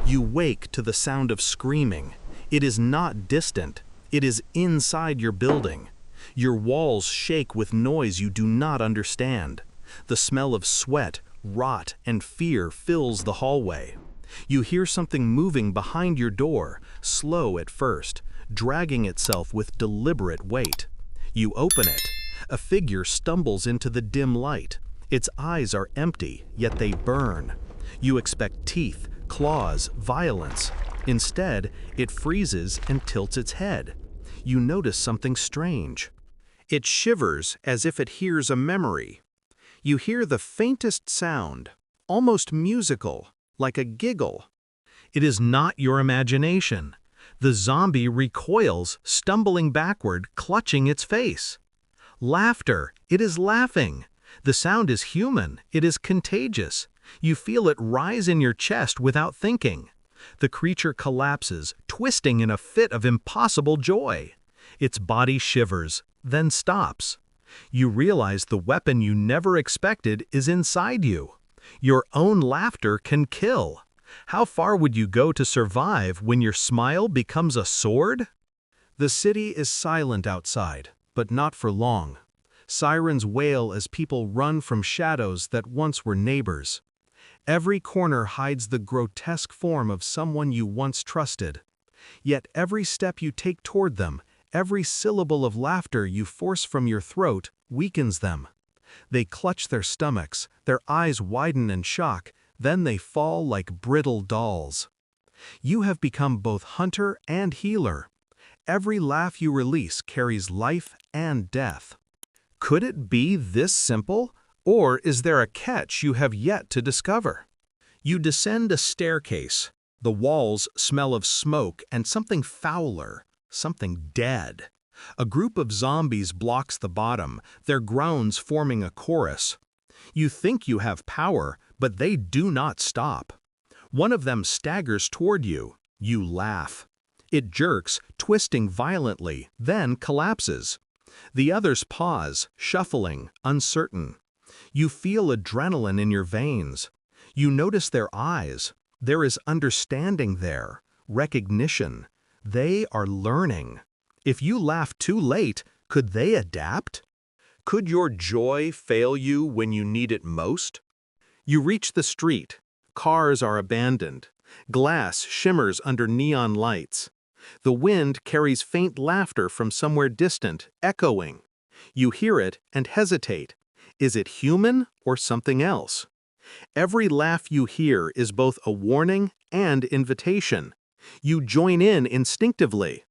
You wake to the sound of screaming. It is not distant. It is inside your building. Your walls shake with noise you do not understand. The smell of sweat, rot, and fear fills the hallway. You hear something moving behind your door, slow at first, dragging itself with deliberate weight. You open it. A figure stumbles into the dim light. Its eyes are empty, yet they burn. You expect teeth, claws, violence. Instead, it freezes and tilts its head. You notice something strange. It shivers as if it hears a memory. You hear the faintest sound, almost musical, like a giggle. It is not your imagination. The zombie recoils, stumbling backward, clutching its face. Laughter. It is laughing. The sound is human. It is contagious. You feel it rise in your chest without thinking. The creature collapses, twisting in a fit of impossible joy. Its body shivers, then stops. You realize the weapon you never expected is inside you. Your own laughter can kill. How far would you go to survive when your smile becomes a sword? The city is silent outside, but not for long. Sirens wail as people run from shadows that once were neighbors. Every corner hides the grotesque form of someone you once trusted. Yet every step you take toward them, every syllable of laughter you force from your throat, weakens them. They clutch their stomachs, their eyes widen in shock, then they fall like brittle dolls. You have become both hunter and healer. Every laugh you release carries life and death. Could it be this simple? Or is there a catch you have yet to discover? You descend a staircase. The walls smell of smoke and something fouler, something dead. A group of zombies blocks the bottom, their groans forming a chorus. You think you have power, but they do not stop. One of them staggers toward you. You laugh. It jerks, twisting violently, then collapses. The others pause, shuffling, uncertain. You feel adrenaline in your veins. You notice their eyes. There is understanding there, recognition. They are learning. If you laugh too late, could they adapt? Could your joy fail you when you need it most? You reach the street. Cars are abandoned. Glass shimmers under neon lights. The wind carries faint laughter from somewhere distant, echoing. You hear it and hesitate. Is it human or something else? Every laugh you hear is both a warning and invitation. You join in instinctively.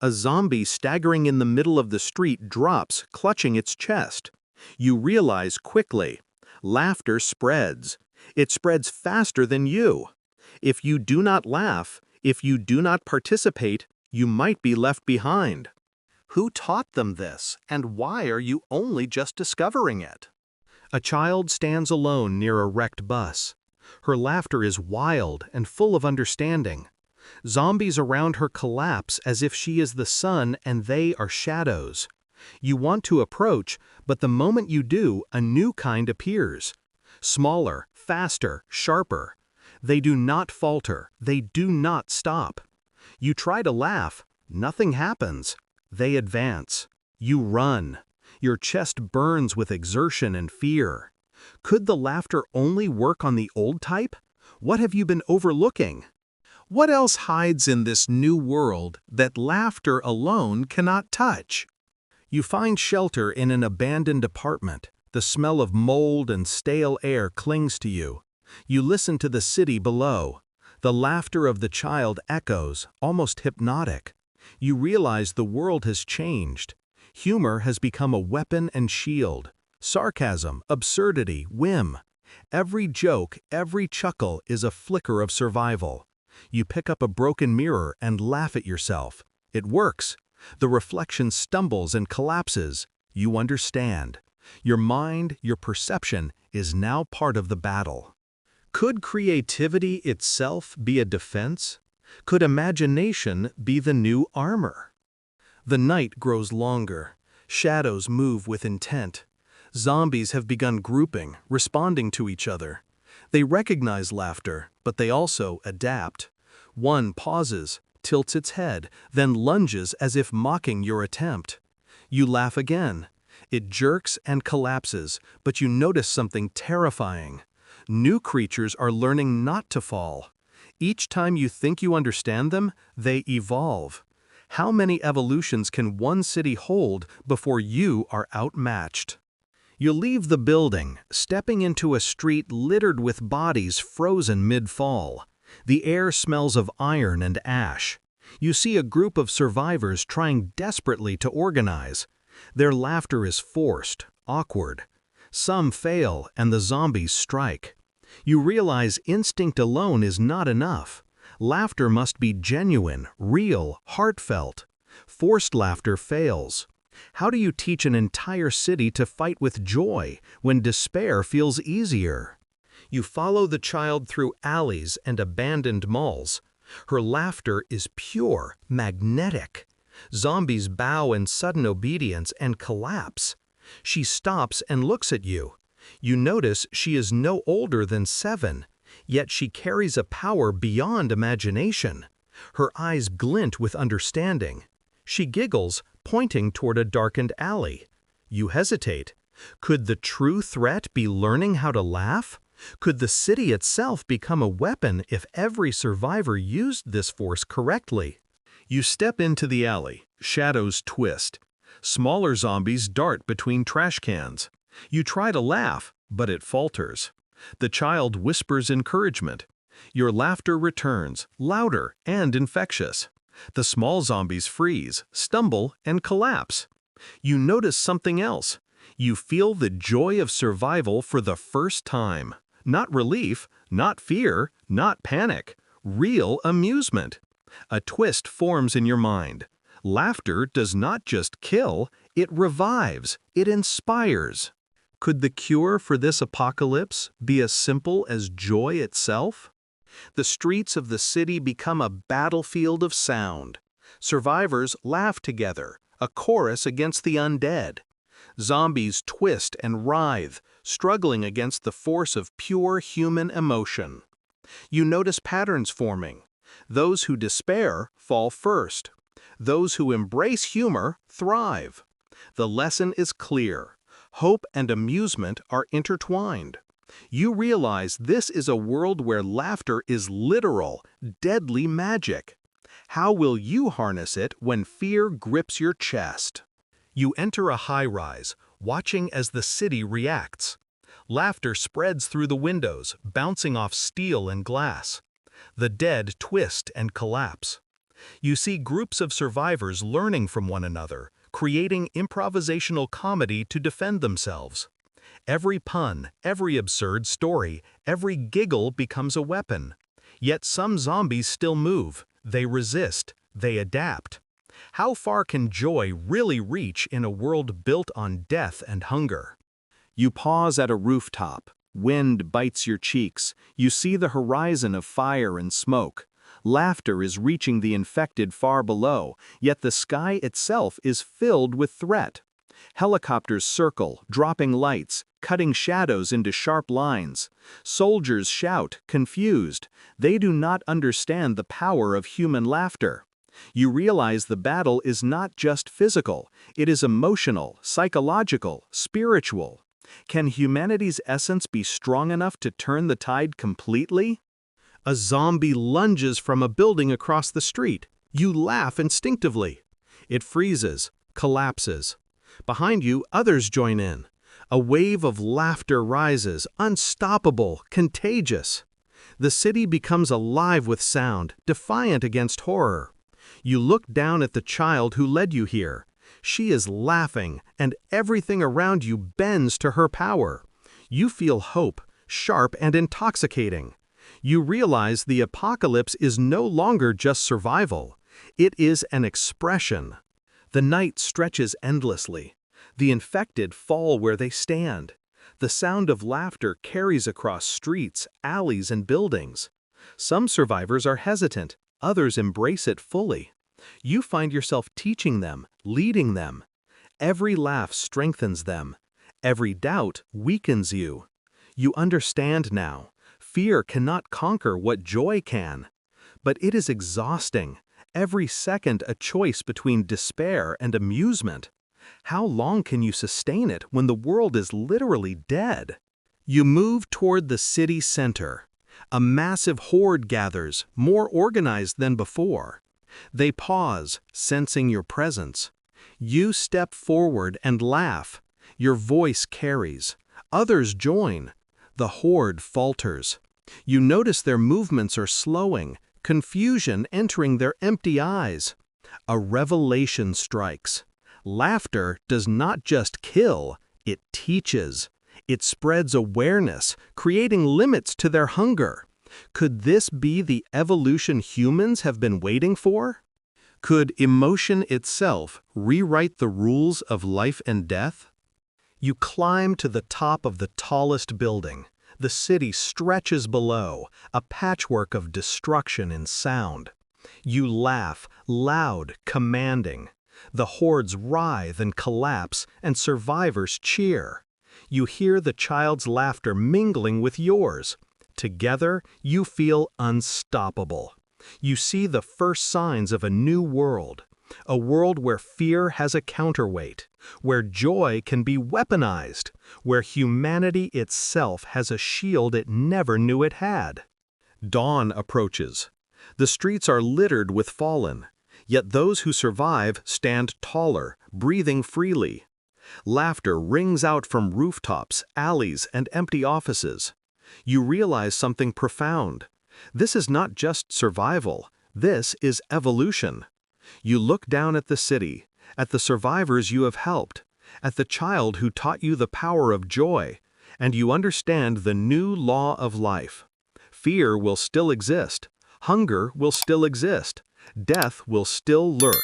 A zombie staggering in the middle of the street drops, clutching its chest. You realize quickly. Laughter spreads. It spreads faster than you. If you do not laugh, if you do not participate, you might be left behind. Who taught them this, and why are you only just discovering it? A child stands alone near a wrecked bus. Her laughter is wild and full of understanding. Zombies around her collapse as if she is the sun and they are shadows. You want to approach, but the moment you do, a new kind appears. Smaller, faster, sharper. They do not falter. They do not stop. You try to laugh. Nothing happens. They advance. You run. Your chest burns with exertion and fear. Could the laughter only work on the old type? What have you been overlooking? What else hides in this new world that laughter alone cannot touch? You find shelter in an abandoned apartment. The smell of mold and stale air clings to you. You listen to the city below. The laughter of the child echoes, almost hypnotic. You realize the world has changed. Humor has become a weapon and shield. Sarcasm, absurdity, whim. Every joke, every chuckle is a flicker of survival. You pick up a broken mirror and laugh at yourself. It works. The reflection stumbles and collapses. You understand. Your mind, your perception, is now part of the battle. Could creativity itself be a defense? Could imagination be the new armor? The night grows longer. Shadows move with intent. Zombies have begun grouping, responding to each other. They recognize laughter, but they also adapt. One pauses, tilts its head, then lunges as if mocking your attempt. You laugh again. It jerks and collapses, but you notice something terrifying. New creatures are learning not to fall. Each time you think you understand them, they evolve. How many evolutions can one city hold before you are outmatched? You leave the building, stepping into a street littered with bodies frozen mid-fall. The air smells of iron and ash. You see a group of survivors trying desperately to organize. Their laughter is forced, awkward. Some fail, and the zombies strike. You realize instinct alone is not enough. Laughter must be genuine, real, heartfelt. Forced laughter fails. How do you teach an entire city to fight with joy when despair feels easier? You follow the child through alleys and abandoned malls. Her laughter is pure, magnetic. Zombies bow in sudden obedience and collapse. She stops and looks at you. You notice she is no older than 7, yet she carries a power beyond imagination. Her eyes glint with understanding. She giggles, pointing toward a darkened alley. You hesitate. Could the true threat be learning how to laugh? Could the city itself become a weapon if every survivor used this force correctly? You step into the alley. Shadows twist. Smaller zombies dart between trash cans. You try to laugh, but it falters. The child whispers encouragement. Your laughter returns, louder and infectious. The small zombies freeze, stumble, and collapse. You notice something else. You feel the joy of survival for the first time. Not relief, not fear, not panic. Real amusement. A twist forms in your mind. Laughter does not just kill, it revives, it inspires. Could the cure for this apocalypse be as simple as joy itself? The streets of the city become a battlefield of sound. Survivors laugh together, a chorus against the undead. Zombies twist and writhe, struggling against the force of pure human emotion. You notice patterns forming. Those who despair fall first. Those who embrace humor thrive. The lesson is clear. Hope and amusement are intertwined. You realize this is a world where laughter is literal, deadly magic. How will you harness it when fear grips your chest? You enter a high-rise, watching as the city reacts. Laughter spreads through the windows, bouncing off steel and glass. The dead twist and collapse. You see groups of survivors learning from one another, creating improvisational comedy to defend themselves. Every pun, every absurd story, every giggle becomes a weapon. Yet some zombies still move, they resist, they adapt. How far can joy really reach in a world built on death and hunger? You pause at a rooftop. Wind bites your cheeks. You see the horizon of fire and smoke. Laughter is reaching the infected far below, yet the sky itself is filled with threat. Helicopters circle, dropping lights, cutting shadows into sharp lines. Soldiers shout, confused. They do not understand the power of human laughter. You realize the battle is not just physical, it is emotional, psychological, spiritual. Can humanity's essence be strong enough to turn the tide completely? A zombie lunges from a building across the street. You laugh instinctively. It freezes, collapses. Behind you, others join in. A wave of laughter rises, unstoppable, contagious. The city becomes alive with sound, defiant against horror. You look down at the child who led you here. She is laughing, and everything around you bends to her power. You feel hope, sharp and intoxicating. You realize the apocalypse is no longer just survival. It is an expression. The night stretches endlessly. The infected fall where they stand. The sound of laughter carries across streets, alleys, and buildings. Some survivors are hesitant, others embrace it fully. You find yourself teaching them, leading them. Every laugh strengthens them. Every doubt weakens you. You understand now. Fear cannot conquer what joy can. but it is exhausting. Every second a choice between despair and amusement. How long can you sustain it when the world is literally dead? You move toward the city center. A massive horde gathers, more organized than before. They pause, sensing your presence. You step forward and laugh. Your voice carries. Others join. The horde falters. You notice their movements are slowing, confusion entering their empty eyes. A revelation strikes. Laughter does not just kill, it teaches. It spreads awareness, creating limits to their hunger. Could this be the evolution humans have been waiting for? Could emotion itself rewrite the rules of life and death? You climb to the top of the tallest building. The city stretches below, a patchwork of destruction and sound. You laugh, loud, commanding. The hordes writhe and collapse, and survivors cheer. You hear the child's laughter mingling with yours. Together, you feel unstoppable. You see the first signs of a new world. A world where fear has a counterweight, where joy can be weaponized, where humanity itself has a shield it never knew it had. Dawn approaches. The streets are littered with fallen, yet those who survive stand taller, breathing freely. Laughter rings out from rooftops, alleys, and empty offices. You realize something profound. This is not just survival, this is evolution. You look down at the city, at the survivors you have helped, at the child who taught you the power of joy, and you understand the new law of life. Fear will still exist, hunger will still exist, death will still lurk.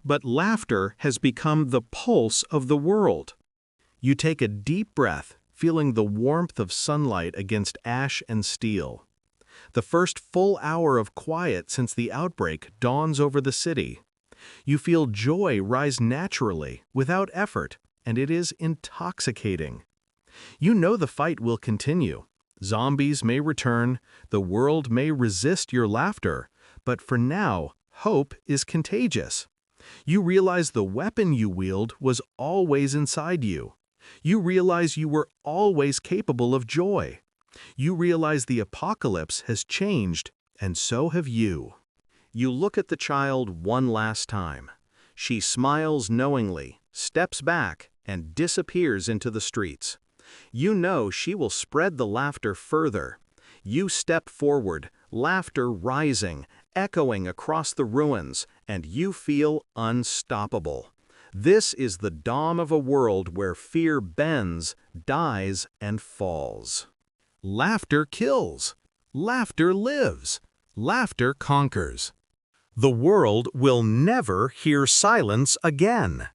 But laughter has become the pulse of the world. You take a deep breath, feeling the warmth of sunlight against ash and steel. The first full hour of quiet since the outbreak dawns over the city. You feel joy rise naturally, without effort, and it is intoxicating. You know the fight will continue. Zombies may return, the world may resist your laughter, but for now, hope is contagious. You realize the weapon you wield was always inside you. You realize you were always capable of joy. You realize the apocalypse has changed, and so have you. You look at the child one last time. She smiles knowingly, steps back, and disappears into the streets. You know she will spread the laughter further. You step forward, laughter rising, echoing across the ruins, and you feel unstoppable. This is the dawn of a world where fear bends, dies, and falls. Laughter kills. Laughter lives. Laughter conquers. The world will never hear silence again.